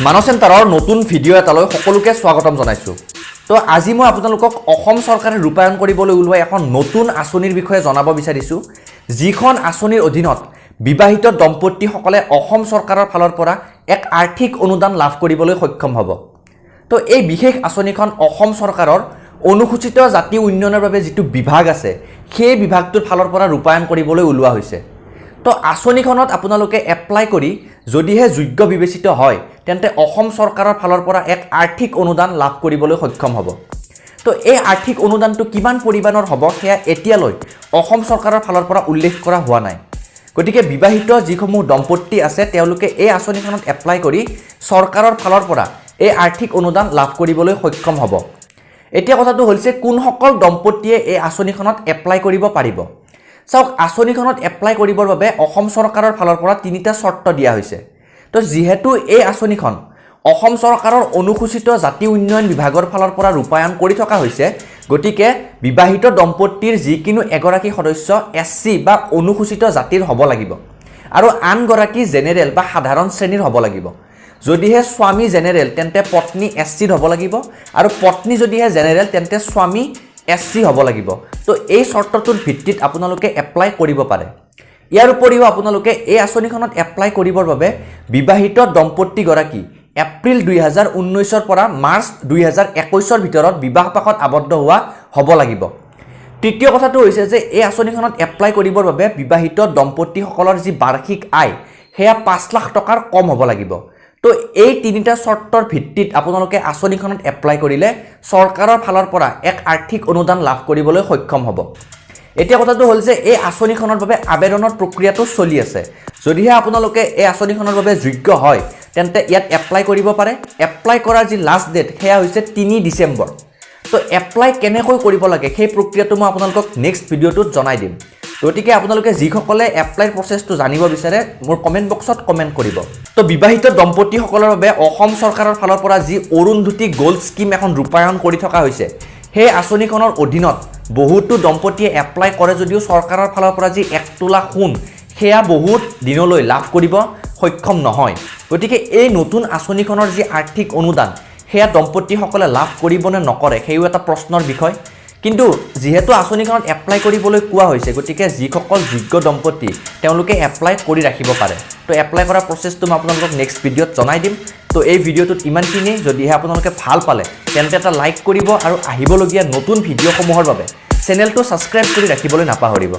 মানৱ চেণ্টাৰৰ নতুন ভিডিঅ' এটালৈ সকলোকে স্বাগতম জনাইছোঁ। তো আজি মই আপোনালোকক অসম চৰকাৰে ৰূপায়ণ কৰিবলৈ ওলোৱা এখন নতুন আঁচনিৰ বিষয়ে জনাব বিচাৰিছোঁ, যিখন আঁচনিৰ অধীনত বিবাহিত দম্পতীসকলে অসম চৰকাৰৰ ফালৰ পৰা এক আৰ্থিক অনুদান লাভ কৰিবলৈ সক্ষম হ'ব। তো এই বিশেষ আঁচনিখন অসম চৰকাৰৰ অনুসূচিত জাতি উন্নয়নৰ বাবে যিটো বিভাগ আছে, সেই বিভাগটোৰ ফালৰ পৰা ৰূপায়ণ কৰিবলৈ ওলোৱা হৈছে। তো আঁচনিখনত আপোনালোকে এপ্লাই কৰি যদিহে যোগ্য বিবেচিত হয়, তেন্তে অসম চৰকাৰৰ ফালৰ পৰা এক আৰ্থিক অনুদান লাভ কৰিবলৈ সক্ষম হ'ব। তো এই আৰ্থিক অনুদানটো কিমান পৰিমাণৰ হ'ব সেয়া এতিয়ালৈ অসম চৰকাৰৰ ফালৰ পৰা উল্লেখ কৰা হোৱা নাই। গতিকে বিবাহিত যিসমূহ দম্পতি আছে তেওঁলোকে এই আঁচনিখনত এপ্লাই কৰি চৰকাৰৰ ফালৰ পৰা এই আৰ্থিক অনুদান লাভ কৰিবলৈ সক্ষম হ'ব। এতিয়া কথাটো হৈছে কোনসকল দম্পতিয়ে এই আঁচনিখনত এপ্লাই কৰিব পাৰিব। চাওক, আঁচনিখনত এপ্লাই কৰিবৰ বাবে অসম চৰকাৰৰ ফালৰ পৰা তিনিটা চৰ্ত দিয়া হৈছে। তো যিহেতু এই আঁচনিখন অসম চৰকাৰৰ অনুসূচিত জাতি উন্নয়ন বিভাগৰ ফালৰ পৰা ৰূপায়ণ কৰি থকা হৈছে, গতিকে বিবাহিত দম্পতিৰ যিকোনো এগৰাকী সদস্য SC বা অনুসূচিত জাতিৰ হ'ব লাগিব আৰু আনগৰাকী জেনেৰেল বা সাধাৰণ শ্ৰেণীৰ হ'ব লাগিব। যদিহে স্বামী জেনেৰেল তেন্তে পত্নী SCৰ হ'ব লাগিব আৰু পত্নী যদিহে জেনেৰেল তেন্তে স্বামী SC হ'ব লাগিব। তো এই চৰ্তটোৰ ভিত্তিত আপোনালোকে এপ্লাই কৰিব পাৰে। ইয়াৰ উপৰিও আপোনালোকে এই আঁচনিখনত এপ্লাই কৰিবৰ বাবে বিবাহিত দম্পতিগৰাকী এপ্ৰিল 2019ৰ পৰা মাৰ্চ 2021ৰ ভিতৰত বিবাহ পাশত আবদ্ধ হোৱা হ'ব লাগিব। তৃতীয় কথাটো হৈছে যে এই আঁচনিখনত এপ্লাই কৰিবৰ বাবে বিবাহিত দম্পতিসকলৰ যি বাৰ্ষিক আয় সেয়া 5 লাখ টকাৰ কম হ'ব লাগিব। তো এই তিনিটা চৰ্তৰ ভিত্তিত আপোনালোকে আঁচনিখনত এপ্লাই কৰিলে চৰকাৰৰ ফালৰ পৰা এক আৰ্থিক অনুদান লাভ কৰিবলৈ সক্ষম হ'ব। এতিয়া কথাটো হ'ল যে এই আঁচনিখনৰ বাবে আবেদনৰ প্ৰক্ৰিয়াটো চলি আছে। যদিহে আপোনালোকে এই আঁচনিখনৰ বাবে যোগ্য হয়, তেন্তে ইয়াত এপ্লাই কৰিব পাৰে। এপ্লাই কৰাৰ যি লাষ্ট ডেট সেয়া হৈছে 3 ডিচেম্বৰ। তো এপ্লাই কেনেকৈ কৰিব লাগে সেই প্ৰক্ৰিয়াটো মই আপোনালোকক নেক্সট ভিডিঅ'টোত জনাই দিম। গতিকে আপোনালোকে যিসকলে এপ্লাইৰ প্ৰচেছটো জানিব বিচাৰে মোৰ কমেণ্ট বক্সত কমেণ্ট কৰিব। তো বিবাহিত দম্পতিসকলৰ বাবে অসম চৰকাৰৰ ফালৰ পৰা যি অৰুন্ধতী গোল্ড স্কিম এখন ৰূপায়ণ কৰি থকা হৈছে, সেই আঁচনিখনৰ অধীনত বহুতো দম্পতিয়ে এপ্লাই কৰে যদিও চৰকাৰৰ ফালৰ পৰা যি 1 তোলা সোণ সেয়া বহুত দিনলৈ লাভ কৰিব সক্ষম নহয়। গতিকে এই নতুন আঁচনিখনৰ যি আৰ্থিক অনুদান সেয়া দম্পতিসকলে লাভ কৰিব নে নকৰে সেইও এটা প্ৰশ্নৰ বিষয়। কিন্তু যিহেতু আঁচনিখনত এপ্লাই কৰিবলৈ কোৱা হৈছে, গতিকে যিসকল যোগ্য দম্পতি তেওঁলোকে এপ্লাই কৰি ৰাখিব পাৰে। তো এপ্লাই কৰা প্ৰচেছটো মই আপোনালোকক নেক্সট ভিডিঅ'ত জনাই দিম। তো এই ভিডিঅ'টোত ইমানখিনিয়ে। যদিহে আপোনালোকে ভাল পালে তেন্তে এটা লাইক কৰিব আৰু আহিবলগীয়া নতুন ভিডিঅ'সমূহৰ বাবে চেনেলটো ছাবস্ক্ৰাইব কৰি ৰাখিবলৈ নাপাহৰিব।